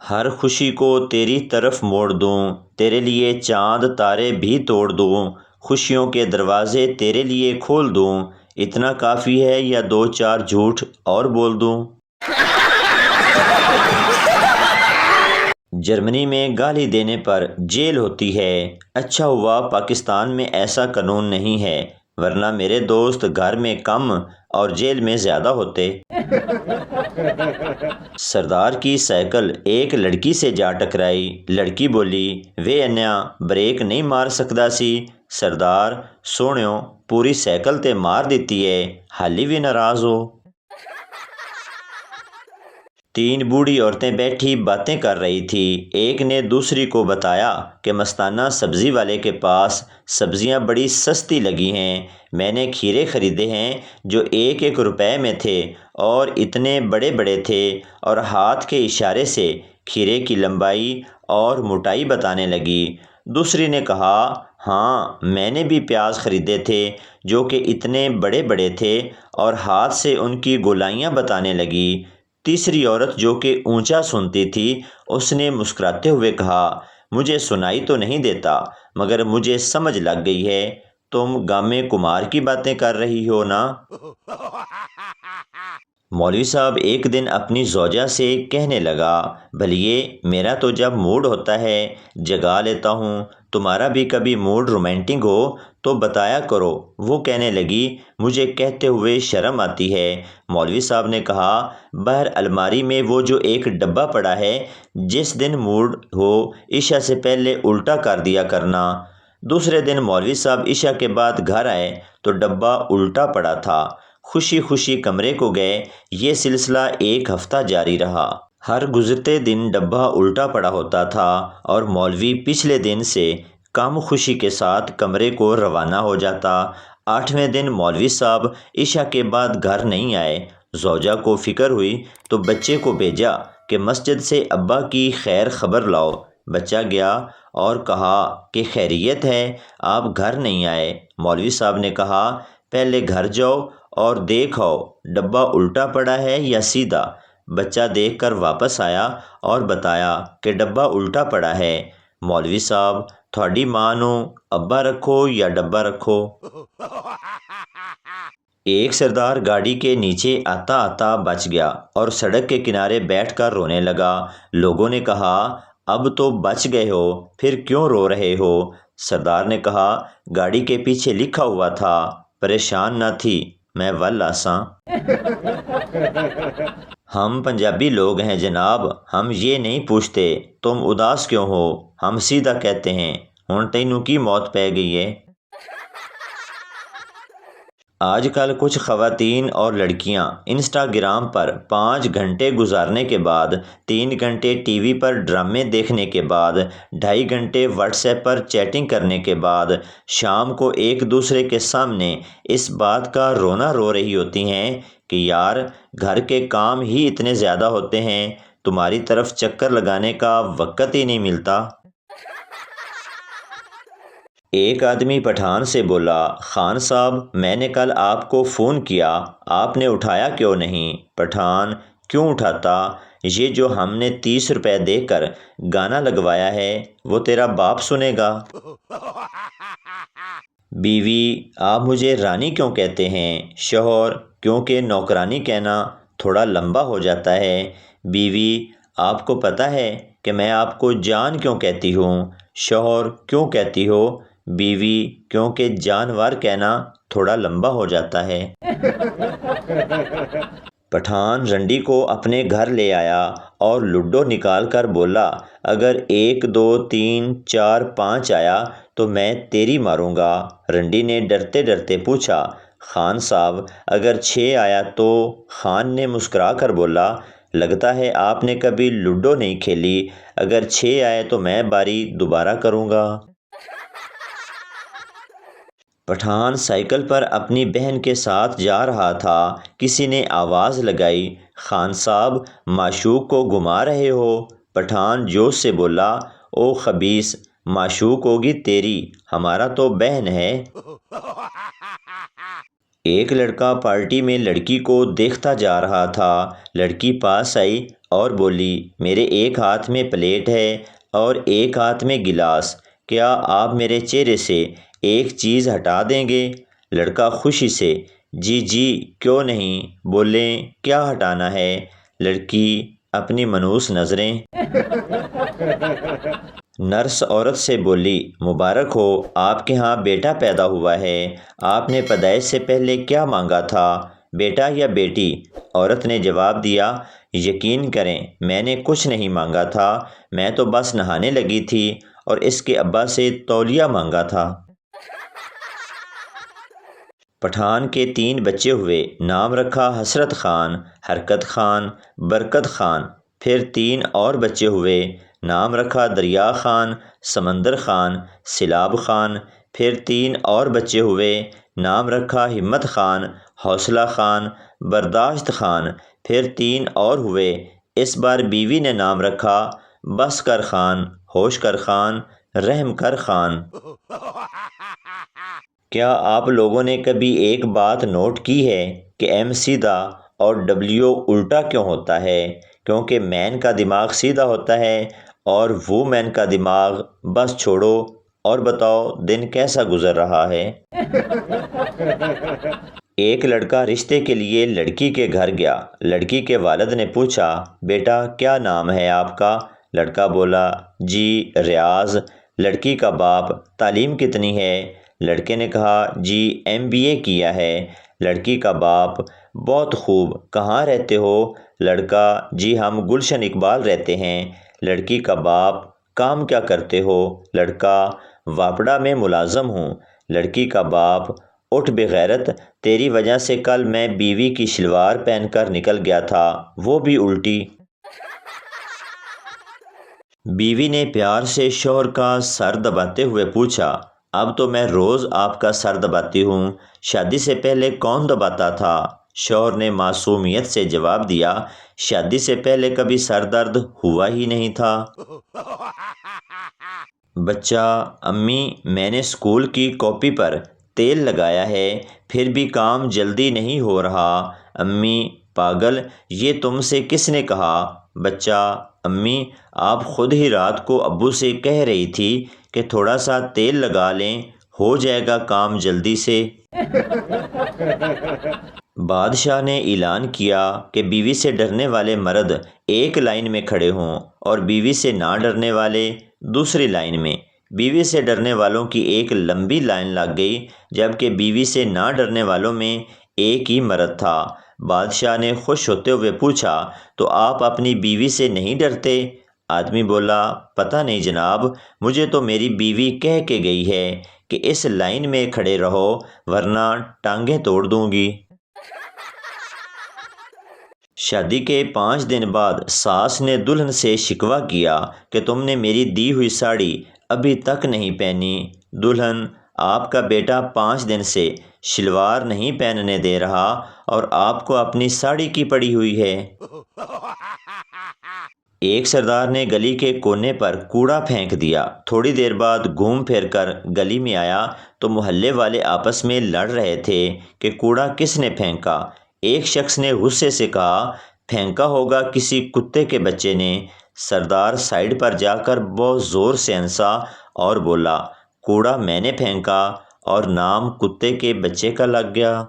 ہر خوشی کو تیری طرف موڑ دوں، تیرے لیے چاند تارے بھی توڑ دوں، خوشیوں کے دروازے تیرے لیے کھول دوں، اتنا کافی ہے یا دو چار جھوٹ اور بول دوں؟ جرمنی میں گالی دینے پر جیل ہوتی ہے۔ اچھا ہوا پاکستان میں ایسا قانون نہیں ہے، ورنہ میرے دوست گھر میں کم اور جیل میں زیادہ ہوتے۔ سردار کی سائیکل ایک لڑکی سے جا ٹکرائی۔ لڑکی بولی، وے انیا بریک نہیں مار سکدا سی۔ سردار، سونیو پوری سائیکل تے مار دیتی ہے، حالی بھی ناراض ہو؟ تین بوڑھی عورتیں بیٹھی باتیں کر رہی تھی۔ ایک نے دوسری کو بتایا کہ مستانہ سبزی والے کے پاس سبزیاں بڑی سستی لگی ہیں، میں نے کھیرے خریدے ہیں جو 1 روپے میں تھے اور اتنے بڑے بڑے تھے، اور ہاتھ کے اشارے سے کھیرے کی لمبائی اور موٹائی بتانے لگی۔ دوسری نے کہا، ہاں میں نے بھی پیاز خریدے تھے جو کہ اتنے بڑے بڑے تھے، اور ہاتھ سے ان کی گولائیاں بتانے لگی۔ تیسری عورت جو کہ اونچا سنتی تھی، اس نے مسکراتے ہوئے کہا، مجھے سنائی تو نہیں دیتا مگر مجھے سمجھ لگ گئی ہے، تم گامے کمار کی باتیں کر رہی ہو نا؟ مولوی صاحب ایک دن اپنی زوجہ سے کہنے لگا، بھلیے میرا تو جب موڈ ہوتا ہے جگا لیتا ہوں، تمہارا بھی کبھی موڈ رومانٹک ہو تو بتایا کرو۔ وہ کہنے لگی، مجھے کہتے ہوئے شرم آتی ہے۔ مولوی صاحب نے کہا، باہر الماری میں وہ جو ایک ڈبہ پڑا ہے، جس دن موڈ ہو عشاء سے پہلے الٹا کر دیا کرنا۔ دوسرے دن مولوی صاحب عشاء کے بعد گھر آئے تو ڈبہ الٹا پڑا تھا۔ خوشی خوشی کمرے کو گئے۔ یہ سلسلہ 1 ہفتہ جاری رہا۔ ہر گزرتے دن ڈبہ الٹا پڑا ہوتا تھا اور مولوی پچھلے دن سے کم خوشی کے ساتھ کمرے کو روانہ ہو جاتا۔ 8ویں دن مولوی صاحب عشاء کے بعد گھر نہیں آئے۔ زوجہ کو فکر ہوئی تو بچے کو بھیجا کہ مسجد سے ابا کی خیر خبر لاؤ۔ بچہ گیا اور کہا کہ خیریت ہے، آپ گھر نہیں آئے۔ مولوی صاحب نے کہا، پہلے گھر جاؤ اور دیکھ آؤ ڈبہ الٹا پڑا ہے یا سیدھا۔ بچہ دیکھ کر واپس آیا اور بتایا کہ ڈبہ الٹا پڑا ہے۔ مولوی صاحب، تھوڑی ماں نو ابا رکھو یا ڈبہ رکھو؟ ایک سردار گاڑی کے نیچے آتا آتا بچ گیا اور سڑک کے کنارے بیٹھ کر رونے لگا۔ لوگوں نے کہا، اب تو بچ گئے ہو، پھر کیوں رو رہے ہو؟ سردار نے کہا، گاڑی کے پیچھے لکھا ہوا تھا، پریشان نہ تھی میں ول آساں۔ ہم پنجابی لوگ ہیں جناب، ہم یہ نہیں پوچھتے تم اداس کیوں ہو، ہم سیدھا کہتے ہیں، ہن تینوں کی موت پہ گئی ہے۔ آج کل کچھ خواتین اور لڑکیاں انسٹاگرام پر 5 گھنٹے گزارنے کے بعد، 3 گھنٹے ٹی وی پر ڈرامے دیکھنے کے بعد، 2.5 گھنٹے واٹس ایپ پر چیٹنگ کرنے کے بعد، شام کو ایک دوسرے کے سامنے اس بات کا رونا رو رہی ہوتی ہیں کہ یار گھر کے کام ہی اتنے زیادہ ہوتے ہیں، تمہاری طرف چکر لگانے کا وقت ہی نہیں ملتا۔ ایک آدمی پٹھان سے بولا، خان صاحب میں نے کل آپ کو فون کیا، آپ نے اٹھایا کیوں نہیں؟ پٹھان، کیوں اٹھاتا؟ یہ جو ہم نے 30 روپے دے کر گانا لگوایا ہے وہ تیرا باپ سنے گا؟ بیوی، آپ مجھے رانی کیوں کہتے ہیں؟ شوہر، کیونکہ نوکرانی کہنا تھوڑا لمبا ہو جاتا ہے۔ بیوی، آپ کو پتہ ہے کہ میں آپ کو جان کیوں کہتی ہوں؟ شوہر، کیوں کہتی ہو؟ بیوی، کیونکہ جانور کہنا تھوڑا لمبا ہو جاتا ہے۔ پٹھان رنڈی کو اپنے گھر لے آیا اور لوڈو نکال کر بولا، اگر 1 2 3 4 5 آیا تو میں تیری ماروں گا۔ رنڈی نے ڈرتے ڈرتے پوچھا، خان صاحب اگر 6 آیا تو؟ خان نے مسکرا کر بولا، لگتا ہے آپ نے کبھی لوڈو نہیں کھیلی، اگر 6 آئے تو میں باری دوبارہ کروں گا۔ پٹھان سائیکل پر اپنی بہن کے ساتھ جا رہا تھا، کسی نے آواز لگائی، خان صاحب معشوق کو گھما رہے ہو؟ پٹھان جوش سے بولا، او خبیث، معشوق ہوگی تیری، ہمارا تو بہن ہے۔ ایک لڑکا پارٹی میں لڑکی کو دیکھتا جا رہا تھا۔ لڑکی پاس آئی اور بولی، میرے ایک ہاتھ میں پلیٹ ہے اور ایک ہاتھ میں گلاس، کیا آپ میرے چہرے سے ایک چیز ہٹا دیں گے؟ لڑکا خوشی سے، جی جی کیوں نہیں، بولیں کیا ہٹانا ہے؟ لڑکی اپنی منحوس نظریں نرس عورت سے بولی، مبارک ہو، آپ کے ہاں بیٹا پیدا ہوا ہے، آپ نے پیدائش سے پہلے کیا مانگا تھا، بیٹا یا بیٹی؟ عورت نے جواب دیا، یقین کریں میں نے کچھ نہیں مانگا تھا، میں تو بس نہانے لگی تھی اور اس کے ابا سے تولیہ مانگا تھا۔ پٹھان کے 3 بچے ہوئے، نام رکھا حسرت خان، حرکت خان، برکت خان۔ پھر 3 اور بچے ہوئے، نام رکھا دریا خان، سمندر خان، سیلاب خان۔ پھر 3 اور بچے ہوئے، نام رکھا ہمت خان، حوصلہ خان، برداشت خان۔ پھر 3 اور ہوئے، اس بار بیوی نے نام رکھا بس کر خان، ہوش کر خان، رحم کر خان۔ کیا آپ لوگوں نے کبھی ایک بات نوٹ کی ہے کہ ایم سیدھا اور ڈبلیو الٹا کیوں ہوتا ہے؟ کیونکہ مین کا دماغ سیدھا ہوتا ہے اور وومین کا دماغ بس چھوڑو اور بتاؤ دن کیسا گزر رہا ہے۔ ایک لڑکا رشتے کے لیے لڑکی کے گھر گیا۔ لڑکی کے والد نے پوچھا، بیٹا کیا نام ہے آپ کا؟ لڑکا بولا، جی ریاض۔ لڑکی کا باپ، تعلیم کتنی ہے؟ لڑکے نے کہا، جی MBA کیا ہے۔ لڑکی کا باپ، بہت خوب، کہاں رہتے ہو؟ لڑکا، جی ہم گلشن اقبال رہتے ہیں۔ لڑکی کا باپ، کام کیا کرتے ہو؟ لڑکا، واپڈا میں ملازم ہوں۔ لڑکی کا باپ، اٹھ بے غیرت، تیری وجہ سے کل میں بیوی کی شلوار پہن کر نکل گیا تھا، وہ بھی الٹی۔ بیوی نے پیار سے شوہر کا سر دباتے ہوئے پوچھا، اب تو میں روز آپ کا سر دباتی ہوں، شادی سے پہلے کون دباتا تھا؟ شوہر نے معصومیت سے جواب دیا، شادی سے پہلے کبھی سر درد ہوا ہی نہیں تھا۔ بچہ، امی میں نے اسکول کی کاپی پر تیل لگایا ہے پھر بھی کام جلدی نہیں ہو رہا۔ امی، پاگل، یہ تم سے کس نے کہا؟ بچہ، امی آپ خود ہی رات کو ابو سے کہہ رہی تھی کہ تھوڑا سا تیل لگا لیں، ہو جائے گا کام جلدی سے۔ بادشاہ نے اعلان کیا کہ بیوی سے ڈرنے والے مرد ایک لائن میں کھڑے ہوں اور بیوی سے نہ ڈرنے والے دوسری لائن میں۔ بیوی سے ڈرنے والوں کی ایک لمبی لائن لگ گئی، جبکہ بیوی سے نہ ڈرنے والوں میں ایک ہی مرد تھا۔ بادشاہ نے خوش ہوتے ہوئے پوچھا، تو آپ اپنی بیوی سے نہیں ڈرتے؟ آدمی بولا، پتہ نہیں جناب، مجھے تو میری بیوی کہہ کے گئی ہے کہ اس لائن میں کھڑے رہو ورنہ ٹانگیں توڑ دوں گی۔ شادی کے 5 دن بعد ساس نے دلہن سے شکوہ کیا کہ تم نے میری دی ہوئی ساڑی ابھی تک نہیں پہنی۔ دلہن، آپ کا بیٹا 5 دن سے شلوار نہیں پہننے دے رہا اور آپ کو اپنی ساڑی کی پڑی ہوئی ہے۔ ایک سردار نے گلی کے کونے پر کوڑا پھینک دیا۔ تھوڑی دیر بعد گھوم پھر کر گلی میں آیا تو محلے والے آپس میں لڑ رہے تھے کہ کوڑا کس نے پھینکا۔ ایک شخص نے غصے سے کہا، پھینکا ہوگا کسی کتے کے بچے نے۔ سردار سائیڈ پر جا کر بہت زور سے ہنسا اور بولا، کوڑا میں نے پھینکا اور نام کتے کے بچے کا لگ گیا۔